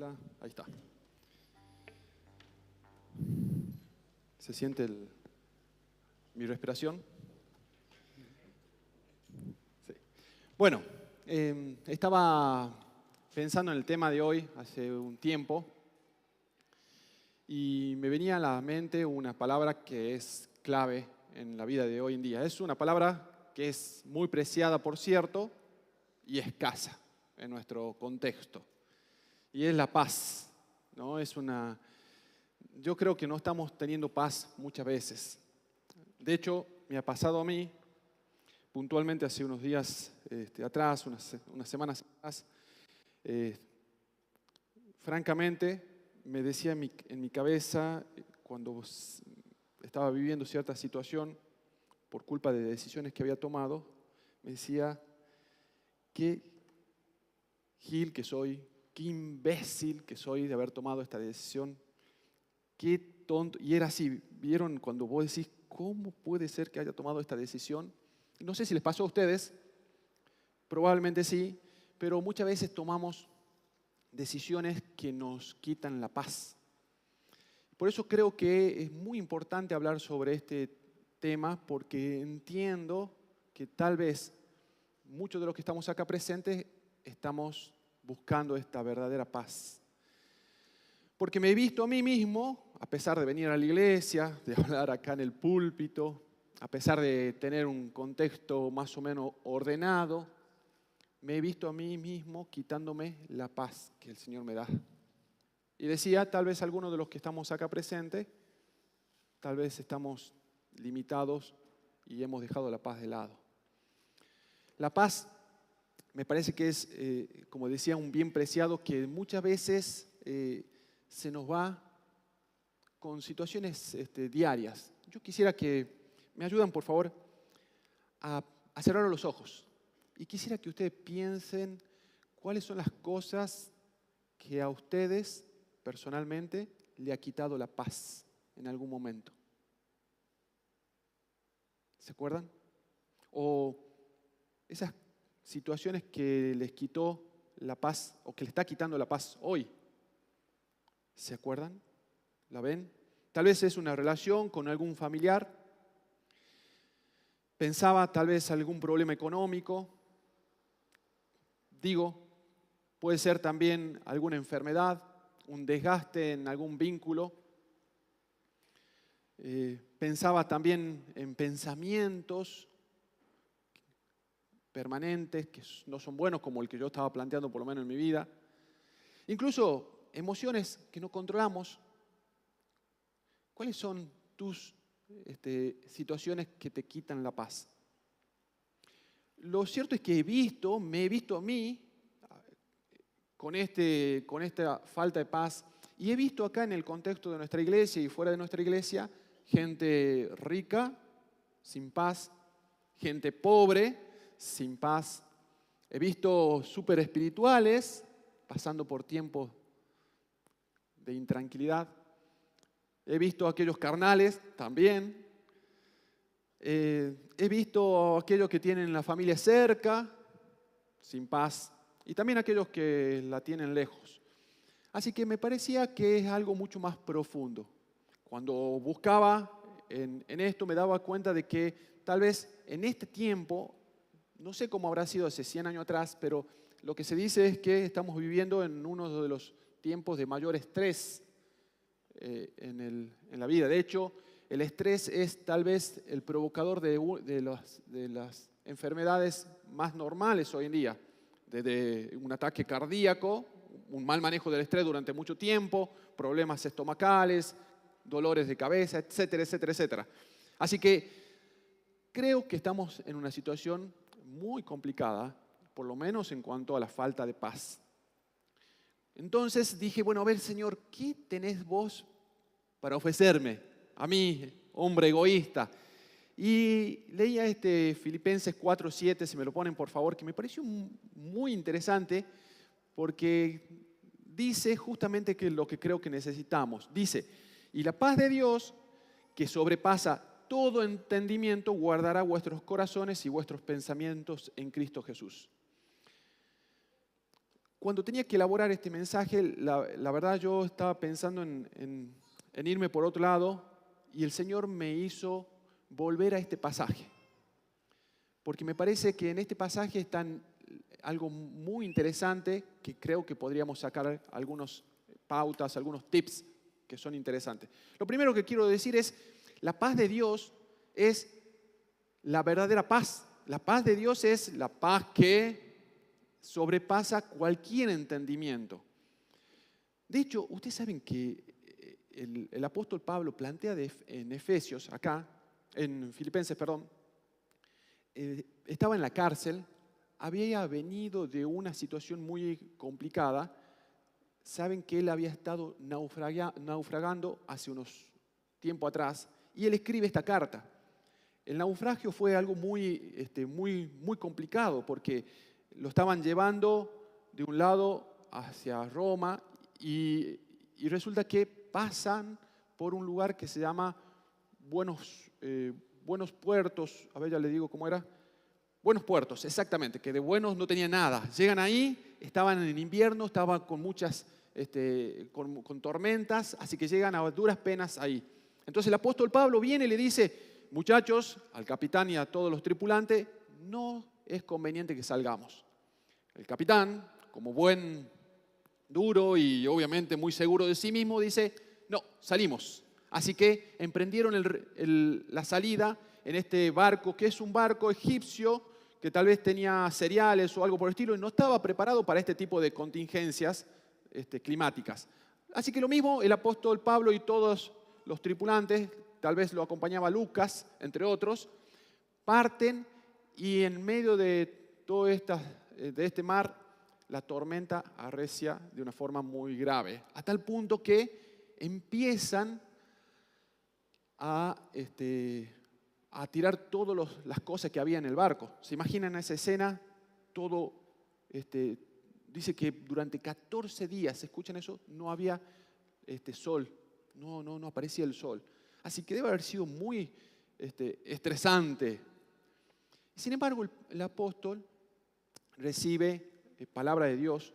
Hola, ahí está. ¿Se siente mi respiración? Sí. Bueno, estaba pensando en el tema de hoy hace un tiempo y me venía a la mente una palabra que es clave en la vida de hoy en día. Es una palabra que es muy preciada, por cierto, y escasa en nuestro contexto. Y es la paz, ¿no? Yo creo que no estamos teniendo paz muchas veces. De hecho, me ha pasado a mí, puntualmente hace unos días atrás, unas semanas atrás, francamente, me decía en mi cabeza, cuando estaba viviendo cierta situación por culpa de decisiones que había tomado, me decía, qué gil que soy, qué imbécil que soy de haber tomado esta decisión, qué tonto. Y era así, ¿vieron cuando vos decís, cómo puede ser que haya tomado esta decisión? No sé si les pasó a ustedes, probablemente sí, pero muchas veces tomamos decisiones que nos quitan la paz. Por eso creo que es muy importante hablar sobre este tema, porque entiendo que tal vez muchos de los que estamos acá presentes estamos buscando esta verdadera paz. Porque me he visto a mí mismo, a pesar de venir a la iglesia, de hablar acá en el púlpito, a pesar de tener un contexto más o menos ordenado, me he visto a mí mismo quitándome la paz que el Señor me da. Y decía, tal vez algunos de los que estamos acá presentes, tal vez estamos limitados y hemos dejado la paz de lado. La paz me parece que es, como decía, un bien preciado que muchas veces se nos va con situaciones diarias. Yo quisiera que me ayuden, por favor, a cerrar los ojos. Y quisiera que ustedes piensen cuáles son las cosas que a ustedes personalmente le ha quitado la paz en algún momento. ¿Se acuerdan? O esas situaciones que les quitó la paz o que le está quitando la paz hoy. ¿Se acuerdan? ¿La ven? Tal vez es una relación con algún familiar. Pensaba tal vez algún problema económico. Digo, puede ser también alguna enfermedad, un desgaste en algún vínculo. Pensaba también en pensamientos permanentes que no son buenos, como el que yo estaba planteando por lo menos en mi vida. Incluso emociones que no controlamos. ¿Cuáles son tus situaciones que te quitan la paz? Lo cierto es que me he visto a mí con esta falta de paz, y he visto acá en el contexto de nuestra iglesia y fuera de nuestra iglesia, gente rica, sin paz, gente pobre, sin paz. He visto súper espirituales pasando por tiempos de intranquilidad. He visto a aquellos carnales también. He visto a aquellos que tienen la familia cerca, sin paz, y también a aquellos que la tienen lejos. Así que me parecía que es algo mucho más profundo. Cuando buscaba en esto me daba cuenta de que tal vez en este tiempo, no sé cómo habrá sido hace 100 años atrás, pero lo que se dice es que estamos viviendo en uno de los tiempos de mayor estrés en la vida. De hecho, el estrés es tal vez el provocador de las enfermedades más normales hoy en día. Desde un ataque cardíaco, un mal manejo del estrés durante mucho tiempo, problemas estomacales, dolores de cabeza, etcétera, etcétera, etcétera. Así que creo que estamos en una situación muy complicada, por lo menos en cuanto a la falta de paz. Entonces dije, bueno, a ver, Señor, ¿qué tenés vos para ofrecerme a mí, hombre egoísta? Y leía Filipenses 4:7, si me lo ponen por favor, que me pareció muy interesante porque dice justamente que es lo que creo que necesitamos. Dice, y la paz de Dios, que sobrepasa todo entendimiento, guardará vuestros corazones y vuestros pensamientos en Cristo Jesús. cuando tenía que elaborar este mensaje, la verdad yo estaba pensando en irme por otro lado y el Señor me hizo volver a este pasaje. Porque me parece que en este pasaje está algo muy interesante que creo que podríamos sacar algunas pautas, algunos tips que son interesantes. Lo primero que quiero decir es, la paz de Dios es la verdadera paz. La paz de Dios es la paz que sobrepasa cualquier entendimiento. De hecho, ustedes saben que el apóstol Pablo plantea en Efesios, acá, en Filipenses, perdón, estaba en la cárcel, había venido de una situación muy complicada. Saben que él había estado naufragando hace unos tiempo atrás y él escribe esta carta. El naufragio fue algo muy complicado porque lo estaban llevando de un lado hacia Roma y resulta que pasan por un lugar que se llama Buenos Puertos. A ver, ya le digo cómo era. Buenos Puertos, exactamente, que de buenos no tenía nada. Llegan ahí, estaban en invierno, estaban con muchas con tormentas, así que llegan a duras penas ahí. Entonces el apóstol Pablo viene y le dice, muchachos, al capitán y a todos los tripulantes, no es conveniente que salgamos. El capitán, como buen duro y obviamente muy seguro de sí mismo, dice, no, salimos. Así que emprendieron la salida en este barco, que es un barco egipcio, que tal vez tenía cereales o algo por el estilo, y no estaba preparado para este tipo de contingencias climáticas. Así que lo mismo, el apóstol Pablo y todos los tripulantes, tal vez lo acompañaba Lucas, entre otros, parten y en medio de todo de este mar, la tormenta arrecia de una forma muy grave, a tal punto que empiezan a tirar todas las cosas que había en el barco. ¿Se imaginan esa escena? Todo, dice que durante 14 días, ¿escuchan eso? No había sol, no aparecía el sol. Así que debe haber sido muy estresante. Sin embargo, el apóstol recibe palabra de Dios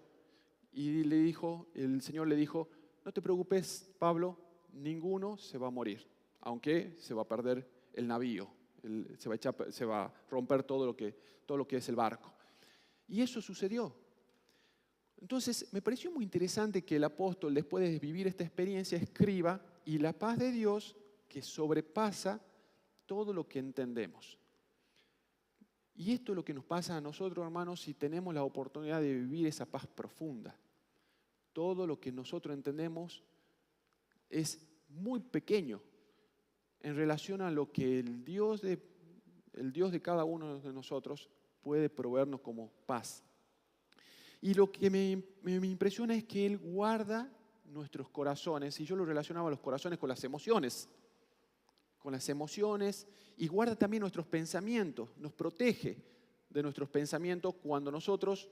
y el Señor le dijo, no te preocupes, Pablo, ninguno se va a morir, aunque se va a perder el navío, se va a romper todo lo que es el barco. Y eso sucedió. Entonces, me pareció muy interesante que el apóstol, después de vivir esta experiencia, escriba, y la paz de Dios que sobrepasa todo lo que entendemos. Y esto es lo que nos pasa a nosotros, hermanos, si tenemos la oportunidad de vivir esa paz profunda. Todo lo que nosotros entendemos es muy pequeño en relación a lo que el Dios de cada uno de nosotros puede proveernos como paz. Y lo que me impresiona es que Él guarda nuestros corazones, y yo lo relacionaba a los corazones con las emociones, y guarda también nuestros pensamientos, nos protege de nuestros pensamientos cuando nosotros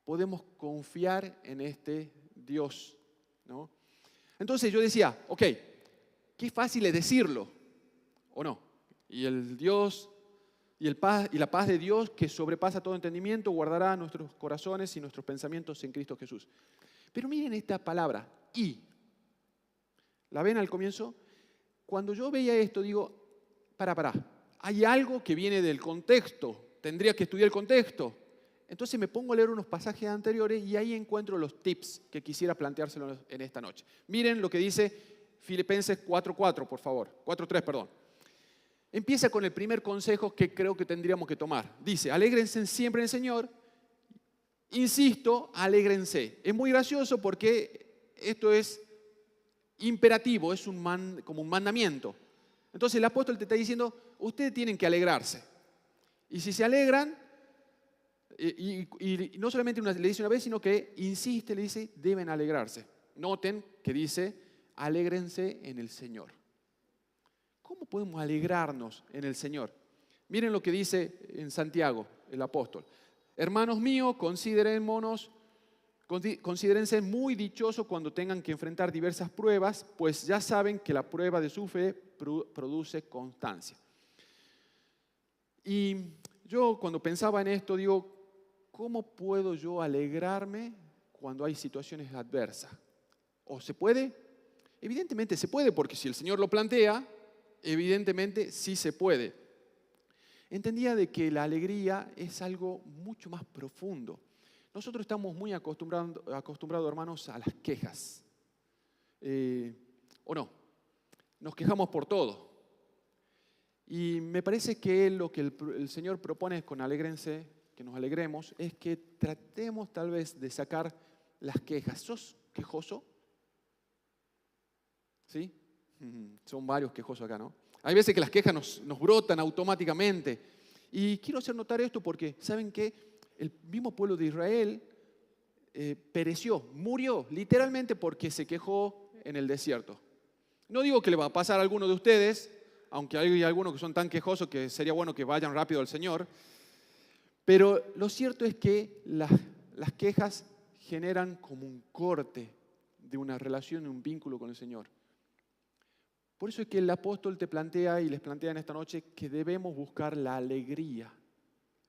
podemos confiar en este Dios, ¿no? Entonces yo decía, ok, qué fácil es decirlo, ¿o no? Y el Dios y la paz de Dios que sobrepasa todo entendimiento guardará nuestros corazones y nuestros pensamientos en Cristo Jesús. Pero miren esta palabra, y. ¿La ven al comienzo? Cuando yo veía esto, digo, para, hay algo que viene del contexto, tendría que estudiar el contexto. Entonces me pongo a leer unos pasajes anteriores y ahí encuentro los tips que quisiera planteárselos en esta noche. Miren lo que dice Filipenses 4:4, por favor, 4:3, perdón. Empieza con el primer consejo que creo que tendríamos que tomar. Dice, alégrense siempre en el Señor. Insisto, alégrense. Es muy gracioso porque esto es imperativo, es como un mandamiento. Entonces el apóstol te está diciendo, ustedes tienen que alegrarse. Y si se alegran, y no solamente le dice una vez, sino que insiste, le dice, deben alegrarse. Noten que dice, alégrense en el Señor. ¿Cómo podemos alegrarnos en el Señor? Miren lo que dice en Santiago, el apóstol. Hermanos míos, considérense muy dichosos cuando tengan que enfrentar diversas pruebas, pues ya saben que la prueba de su fe produce constancia. Y yo cuando pensaba en esto, digo, ¿cómo puedo yo alegrarme cuando hay situaciones adversas? ¿O se puede? Evidentemente se puede, porque si el Señor lo plantea, evidentemente sí se puede. Entendía de que la alegría es algo mucho más profundo. Nosotros estamos muy acostumbrados, hermanos, a las quejas. ¿O no? Nos quejamos por todo. Y me parece que lo que el Señor propone con alégrense, que nos alegremos, es que tratemos tal vez de sacar las quejas. ¿Sos quejoso? ¿Sí? Son varios quejosos acá, ¿no? Hay veces que las quejas nos brotan automáticamente. Y quiero hacer notar esto porque, ¿saben qué? El mismo pueblo de Israel pereció, murió, literalmente porque se quejó en el desierto. No digo que le va a pasar a alguno de ustedes, aunque hay algunos que son tan quejosos que sería bueno que vayan rápido al Señor, pero lo cierto es que las quejas generan como un corte de una relación, de un vínculo con el Señor. Por eso es que el apóstol te plantea y les plantea en esta noche que debemos buscar la alegría.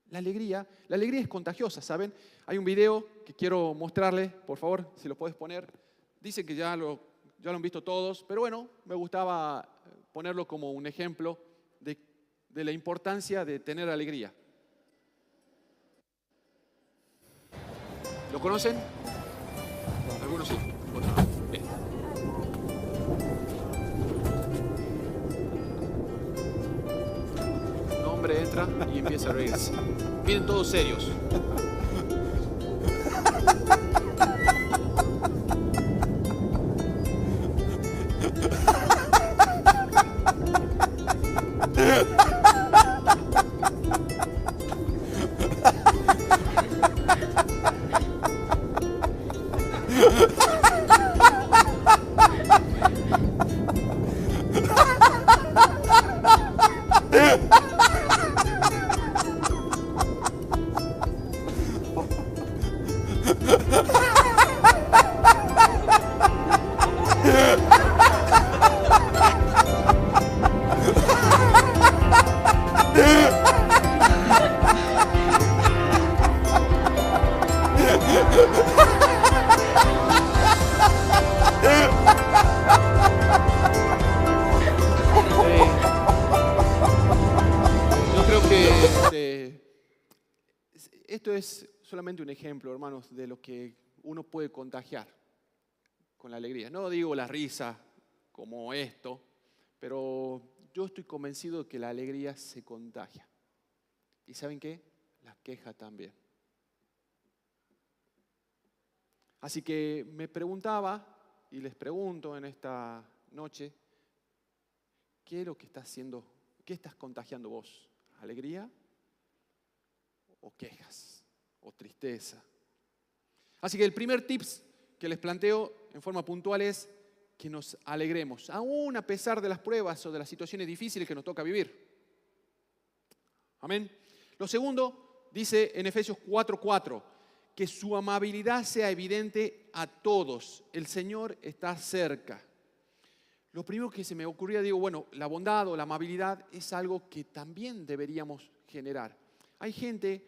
La alegría es contagiosa, ¿saben? Hay un video que quiero mostrarles, por favor, si lo puedes poner. Dice que ya lo han visto todos, pero bueno, me gustaba ponerlo como un ejemplo de la importancia de tener alegría. ¿Lo conocen? Algunos sí, otros no. Bien. Un hombre entra y empieza a reírse. Miren todos serios. Esto es solamente un ejemplo, hermanos, de lo que uno puede contagiar con la alegría. No digo la risa como esto, pero yo estoy convencido de que la alegría se contagia. ¿Y saben qué? La queja también. Así que me preguntaba y les pregunto en esta noche, ¿qué es lo que estás haciendo? ¿Qué estás contagiando vos? ¿Alegría o quejas o tristeza? Así que el primer tips que les planteo en forma puntual es que nos alegremos, aún a pesar de las pruebas o de las situaciones difíciles que nos toca vivir. Amén. Lo segundo dice en Efesios 4:4, que su amabilidad sea evidente a todos. El Señor está cerca. Lo primero que se me ocurría, digo, bueno, la bondad o la amabilidad es algo que también deberíamos generar. Hay gente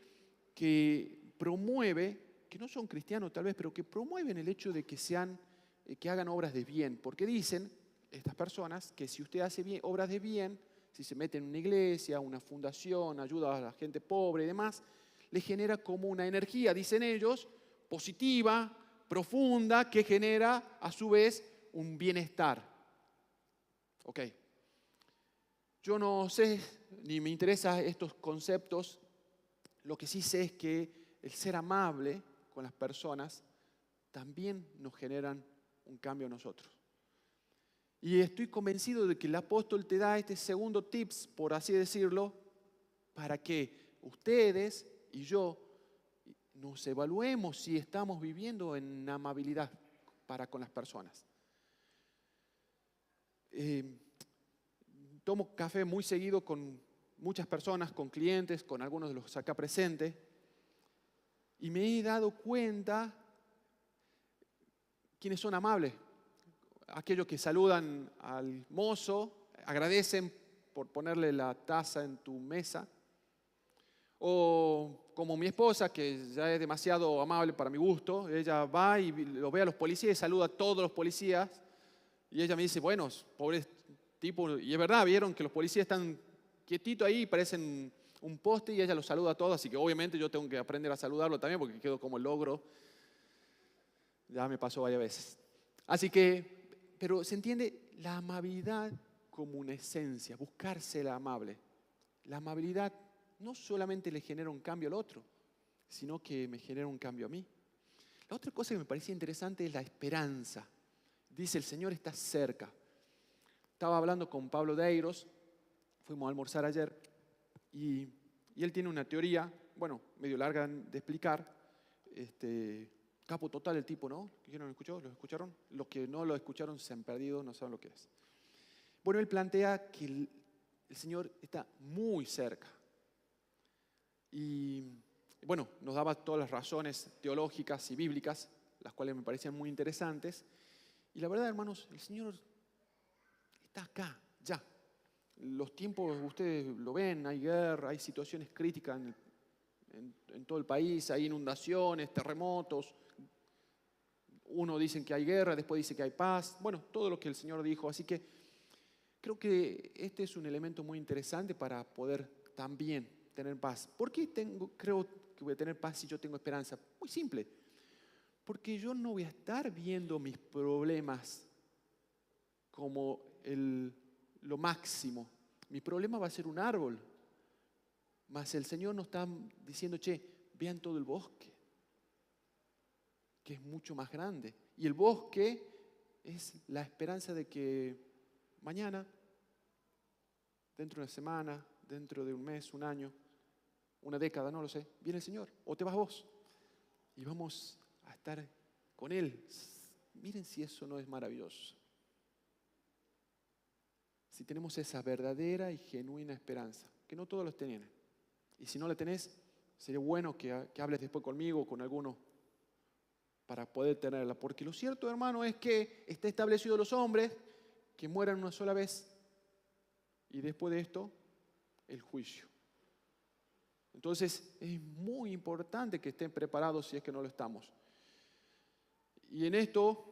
que promueve, que no son cristianos tal vez, pero que promueven el hecho de que hagan obras de bien, porque dicen estas personas que si usted hace bien, obras de bien, si se mete en una iglesia, una fundación, ayuda a la gente pobre y demás, le genera como una energía, dicen ellos, positiva, profunda, que genera a su vez un bienestar. Ok. Yo no sé, ni me interesan estos conceptos. Lo que sí sé es que el ser amable con las personas también nos generan un cambio a nosotros. Y estoy convencido de que el apóstol te da este segundo tips, por así decirlo, para que ustedes y yo nos evaluemos si estamos viviendo en amabilidad para con las personas. Tomo café muy seguido con muchas personas, con clientes, con algunos de los acá presentes, y me he dado cuenta quiénes son amables. Aquellos que saludan al mozo, agradecen por ponerle la taza en tu mesa, O como mi esposa, que ya es demasiado amable para mi gusto, ella va y lo ve a los policías y saluda a todos los policías. Y ella me dice, bueno, pobre tipo, y es verdad, vieron que los policías están quietitos ahí, parecen un poste y ella los saluda a todos, así que obviamente yo tengo que aprender a saludarlo también porque quedo como el logro. Ya me pasó varias veces. Así que, pero se entiende la amabilidad como una esencia, buscar ser amable. La amabilidad no solamente le genera un cambio al otro, sino que me genera un cambio a mí. La otra cosa que me parecía interesante es la esperanza. Dice, el Señor está cerca. Estaba hablando con Pablo Deiros, fuimos a almorzar ayer, y él tiene una teoría, bueno, medio larga de explicar, capo total el tipo, ¿no? ¿Quién no lo escuchó? ¿Lo escucharon? Los que no lo escucharon se han perdido, no saben lo que es. Bueno, él plantea que el Señor está muy cerca. Y bueno, nos daba todas las razones teológicas y bíblicas, las cuales me parecían muy interesantes. Y la verdad, hermanos, el Señor está acá, ya. Los tiempos, ustedes lo ven, hay guerra, hay situaciones críticas en todo el país, hay inundaciones, terremotos. Uno dice que hay guerra, después dice que hay paz. Bueno, todo lo que el Señor dijo. Así que creo que este es un elemento muy interesante para poder también tener paz. ¿Por qué creo que voy a tener paz si yo tengo esperanza? Muy simple. Porque yo no voy a estar viendo mis problemas como lo máximo. Mi problema va a ser un árbol. Mas el Señor nos está diciendo, che, vean todo el bosque, que es mucho más grande. Y el bosque es la esperanza de que mañana, dentro de una semana, dentro de un mes, un año, una década, no lo sé, viene el Señor o te vas vos y vamos a estar con Él. Miren si eso no es maravilloso. Si tenemos esa verdadera y genuina esperanza, que no todos los tienen. Y si no la tenés, sería bueno que hables después conmigo o con alguno para poder tenerla. Porque lo cierto, hermano, es que está establecido los hombres que mueran una sola vez y después de esto, el juicio. Entonces, es muy importante que estén preparados si es que no lo estamos. Y en esto,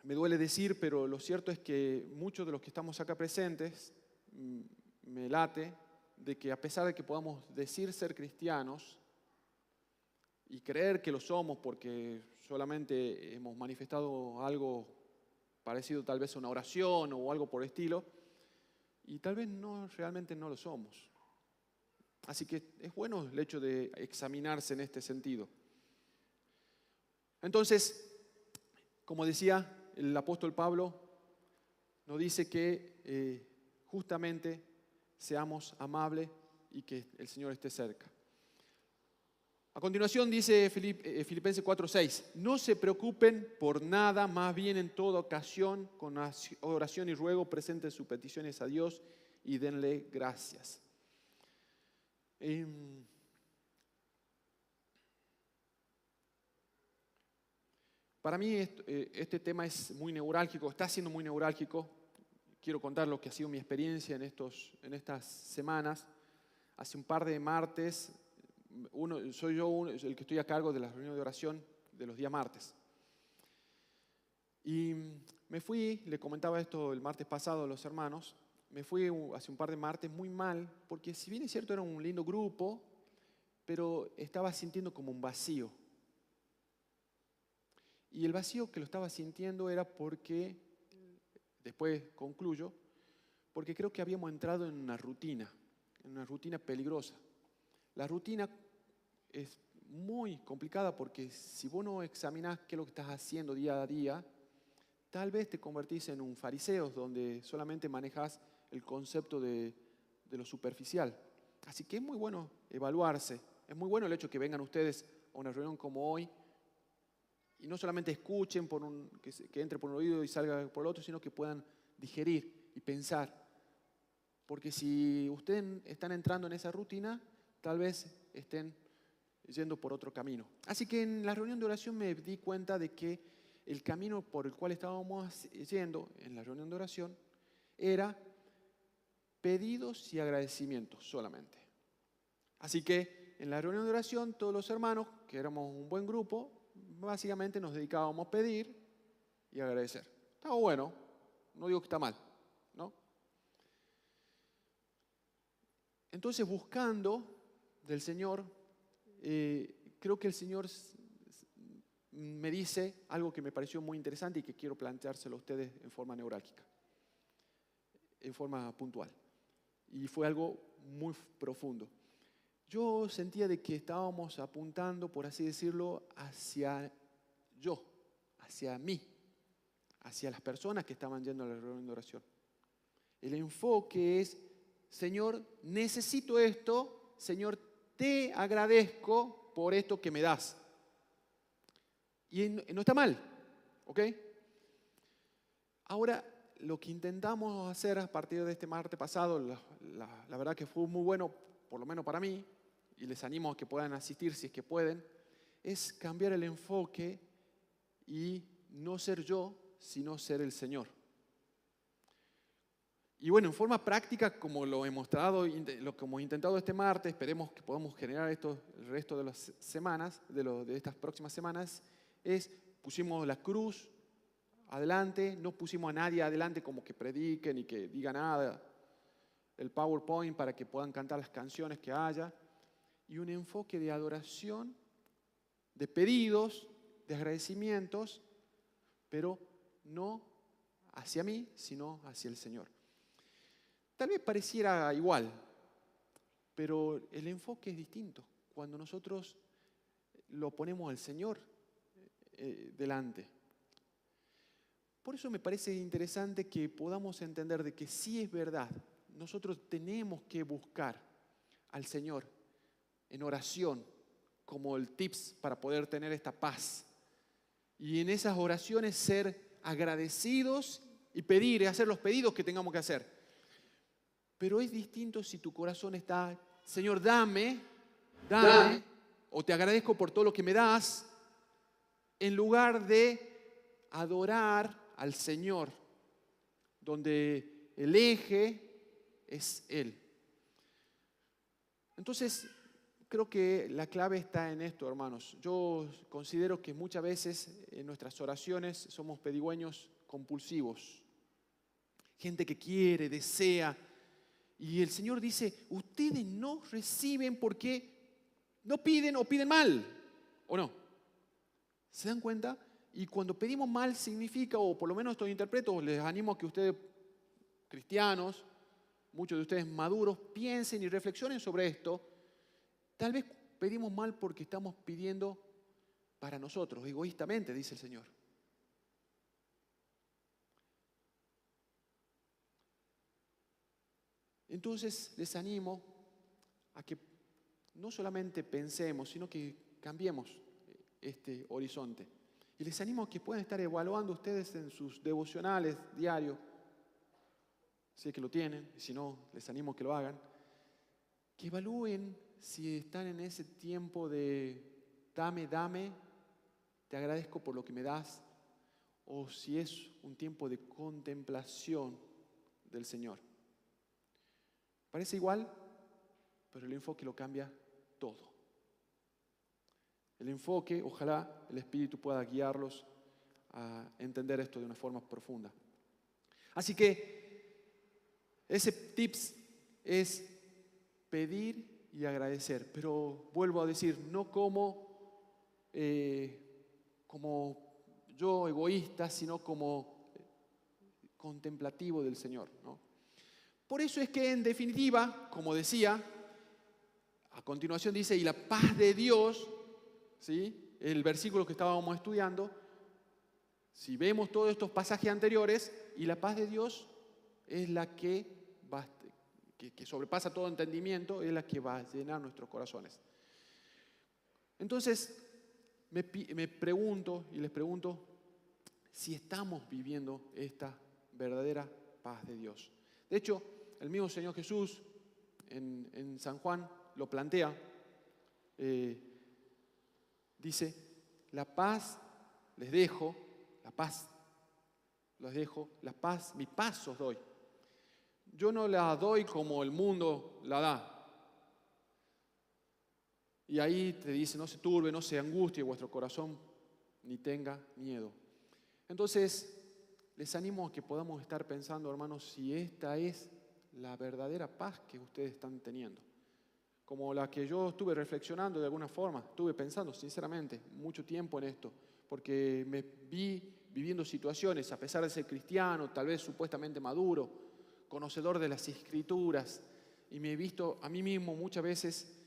me duele decir, pero lo cierto es que muchos de los que estamos acá presentes, me late de que a pesar de que podamos decir ser cristianos y creer que lo somos porque solamente hemos manifestado algo parecido tal vez a una oración o algo por el estilo, y tal vez no, realmente no lo somos. Así que es bueno el hecho de examinarse en este sentido. Entonces, como decía el apóstol Pablo, nos dice que justamente seamos amables y que el Señor esté cerca. A continuación dice Filipenses 4:6, no se preocupen por nada, más bien en toda ocasión, con oración y ruego, presenten sus peticiones a Dios y denle gracias. Para mí este tema es muy neurálgico, está siendo muy neurálgico. Quiero contar lo que ha sido mi experiencia en estas semanas. Hace un par de martes, soy yo el que estoy a cargo de la reunión de oración de los días martes. Y me fui, le comentaba esto el martes pasado a los hermanos, me fui hace un par de martes muy mal, porque si bien es cierto era un lindo grupo, pero estaba sintiendo como un vacío. Y el vacío que lo estaba sintiendo era porque, después concluyo, porque creo que habíamos entrado en una rutina peligrosa. La rutina es muy complicada porque si vos no examinás qué es lo que estás haciendo día a día, tal vez te convertís en un fariseo donde solamente manejás el concepto de lo superficial. Así que es muy bueno evaluarse. Es muy bueno el hecho que vengan ustedes a una reunión como hoy y no solamente escuchen que entre por un oído y salga por el otro, sino que puedan digerir y pensar. Porque si ustedes están entrando en esa rutina, tal vez estén yendo por otro camino. Así que en la reunión de oración me di cuenta de que el camino por el cual estábamos yendo en la reunión de oración era pedidos y agradecimientos solamente. Así que en la reunión de oración todos los hermanos, que éramos un buen grupo, básicamente nos dedicábamos a pedir y agradecer. Estaba bueno, no digo que está mal, ¿no? Entonces, buscando del Señor, creo que el Señor me dice algo que me pareció muy interesante y que quiero planteárselo a ustedes en forma neurálgica, en forma puntual. Y fue algo muy profundo. Yo sentía de que estábamos apuntando, por así decirlo, hacia yo, hacia mí, hacia las personas que estaban yendo a la reunión de oración. El enfoque es: Señor, necesito esto, Señor, te agradezco por esto que me das. Y no está mal, ¿ok? Ahora, lo que intentamos hacer a partir de este martes pasado, la verdad que fue muy bueno, por lo menos para mí, y les animo a que puedan asistir si es que pueden, es cambiar el enfoque y no ser yo, sino ser el Señor. Y bueno, en forma práctica, como lo he mostrado, como he intentado este martes, esperemos que podamos generar esto el resto de las semanas, de estas próximas semanas, pusimos la cruz adelante, no pusimos a nadie adelante como que predique ni que diga nada, el PowerPoint para que puedan cantar las canciones que haya, y un enfoque de adoración, de pedidos, de agradecimientos, pero no hacia mí, sino hacia el Señor. Tal vez pareciera igual, pero el enfoque es distinto cuando nosotros lo ponemos al Señor delante. Por eso me parece interesante que podamos entender de que sí es verdad, nosotros tenemos que buscar al Señor en oración como el tips para poder tener esta paz. Y en esas oraciones ser agradecidos y pedir, hacer los pedidos que tengamos que hacer. Pero es distinto si tu corazón está: Señor, dame, o te agradezco por todo lo que me das, en lugar de adorar al Señor, donde el eje es Él. Entonces, creo que la clave está en esto, hermanos. Yo considero que muchas veces en nuestras oraciones somos pedigüeños compulsivos. Gente que quiere, desea. Y el Señor dice: ustedes no reciben porque no piden o piden mal, ¿o no? ¿Se dan cuenta? Y cuando pedimos mal significa, o por lo menos esto interpreto, les animo a que ustedes, cristianos, muchos de ustedes maduros, piensen y reflexionen sobre esto. Tal vez pedimos mal porque estamos pidiendo para nosotros, egoístamente, dice el Señor. Entonces les animo a que no solamente pensemos, sino que cambiemos este horizonte. Y les animo a que puedan estar evaluando ustedes en sus devocionales diarios, si es que lo tienen, y si no, les animo a que lo hagan, que evalúen si están en ese tiempo de dame, te agradezco por lo que me das, o si es un tiempo de contemplación del Señor. Parece igual, pero el enfoque lo cambia todo. El enfoque, ojalá el Espíritu pueda guiarlos a entender esto de una forma profunda. Así que ese tips es pedir y agradecer, pero vuelvo a decir, no como yo egoísta, sino como contemplativo del Señor, ¿no? Por eso es que en definitiva, como decía, a continuación dice: y la paz de Dios, ¿sí? El versículo que estábamos estudiando, si vemos todos estos pasajes anteriores, y la paz de Dios es la que sobrepasa todo entendimiento, es la que va a llenar nuestros corazones. Entonces, me pregunto y les pregunto si estamos viviendo esta verdadera paz de Dios. De hecho, el mismo Señor Jesús en San Juan lo plantea. Dice: la paz les dejo, mi paz os doy. Yo no la doy como el mundo la da. Y ahí te dice, no se turbe, no se angustie vuestro corazón, ni tenga miedo. Entonces, les animo a que podamos estar pensando, hermanos, si esta es la verdadera paz que ustedes están teniendo. Como la que yo estuve reflexionando de alguna forma, estuve pensando sinceramente mucho tiempo en esto, porque me vi viviendo situaciones, a pesar de ser cristiano, tal vez supuestamente maduro, conocedor de las Escrituras, y me he visto a mí mismo muchas veces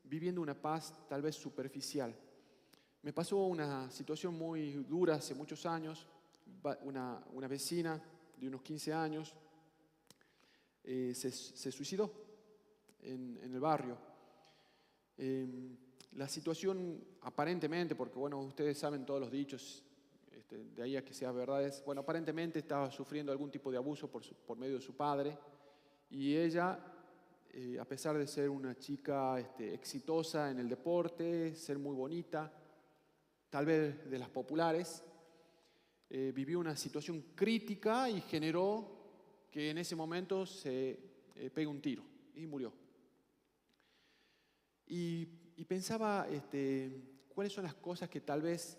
viviendo una paz tal vez superficial. Me pasó una situación muy dura hace muchos años. Una vecina de unos 15 años se suicidó en el barrio. La situación aparentemente, porque bueno, ustedes saben todos los dichos, de ahí a que sea verdades, bueno, aparentemente estaba sufriendo algún tipo de abuso por medio de su padre, y ella, a pesar de ser una chica exitosa en el deporte, ser muy bonita, tal vez de las populares, vivió una situación crítica y generó que en ese momento se pegue un tiro y murió. Y pensaba cuáles son las cosas que tal vez,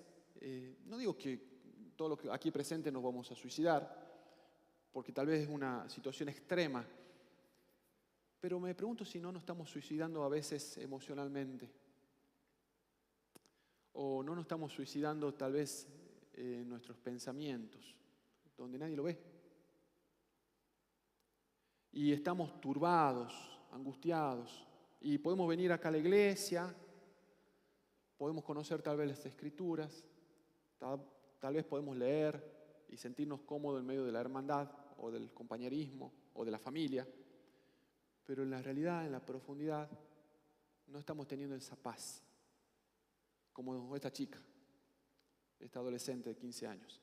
no digo que todo lo que aquí presente nos vamos a suicidar, porque tal vez es una situación extrema, pero me pregunto si no nos estamos suicidando a veces emocionalmente, o no nos estamos suicidando tal vez en nuestros pensamientos, donde nadie lo ve. Y estamos turbados, angustiados, y podemos venir acá a la iglesia, podemos conocer tal vez las Escrituras, tal vez podemos leer y sentirnos cómodos en medio de la hermandad o del compañerismo o de la familia, pero en la realidad, en la profundidad, no estamos teniendo esa paz, como esta chica, esta adolescente de 15 años.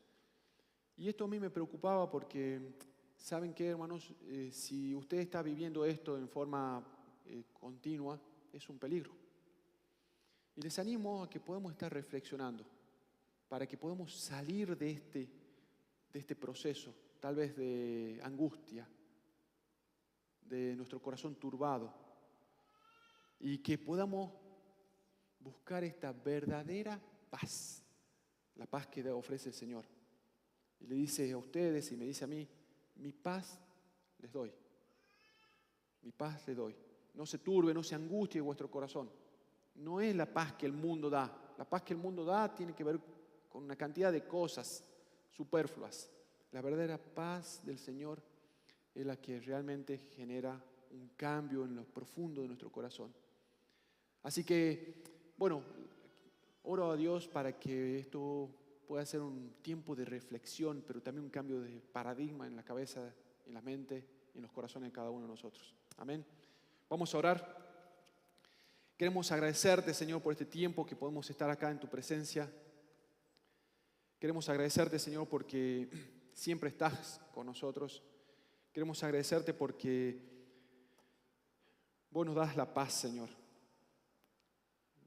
Y esto a mí me preocupaba porque, ¿saben qué, hermanos? Si usted está viviendo esto en forma continua, es un peligro. Y les animo a que podamos estar reflexionando para que podamos salir de este proceso, tal vez de angustia, de nuestro corazón turbado, y que podamos buscar esta verdadera paz, la paz que ofrece el Señor. Y le dice a ustedes y me dice a mí, mi paz les doy, mi paz les doy. No se turbe, no se angustie vuestro corazón. No es la paz que el mundo da. La paz que el mundo da tiene que ver con una cantidad de cosas superfluas. La verdadera paz del Señor es la que realmente genera un cambio en lo profundo de nuestro corazón. Así que, bueno, oro a Dios para que esto pueda ser un tiempo de reflexión, pero también un cambio de paradigma en la cabeza, en la mente y en los corazones de cada uno de nosotros. Amén. Vamos a orar. Queremos agradecerte, Señor, por este tiempo que podemos estar acá en tu presencia. Queremos agradecerte, Señor, porque siempre estás con nosotros. Queremos agradecerte porque vos nos das la paz, Señor.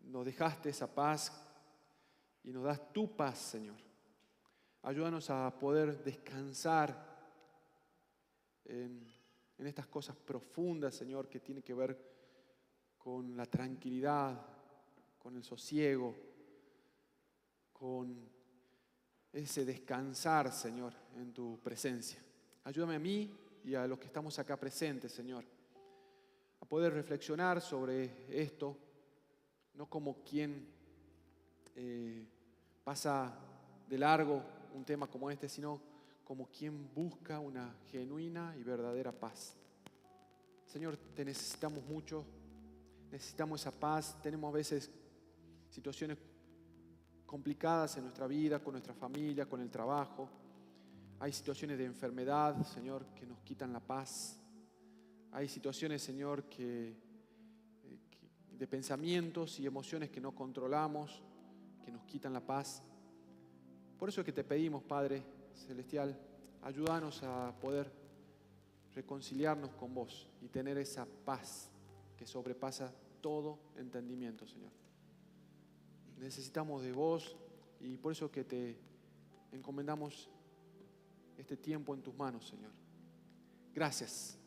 Nos dejaste esa paz y nos das tu paz, Señor. Ayúdanos a poder descansar en estas cosas profundas, Señor, que tienen que ver con la tranquilidad, con el sosiego, con ese descansar, Señor, en tu presencia. Ayúdame a mí y a los que estamos acá presentes, Señor, a poder reflexionar sobre esto, no como quien pasa de largo un tema como este, sino como quien busca una genuina y verdadera paz. Señor, te necesitamos mucho, necesitamos esa paz. Tenemos a veces situaciones complicadas en nuestra vida, con nuestra familia, con el trabajo. Hay situaciones de enfermedad, Señor, que nos quitan la paz. Hay situaciones, Señor, de pensamientos y emociones que no controlamos, que nos quitan la paz. Por eso es que te pedimos, Padre Celestial, ayúdanos a poder reconciliarnos con vos y tener esa paz que sobrepasa todo entendimiento, Señor. Necesitamos de vos y por eso que te encomendamos este tiempo en tus manos, Señor. Gracias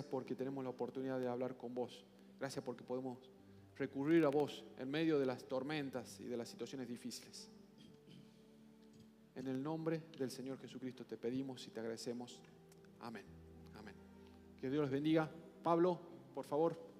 porque tenemos la oportunidad de hablar con vos. Gracias porque podemos recurrir a vos en medio de las tormentas y de las situaciones difíciles. En el nombre del Señor Jesucristo te pedimos y te agradecemos. Amén. Amén. Que Dios les bendiga. Pablo, por favor.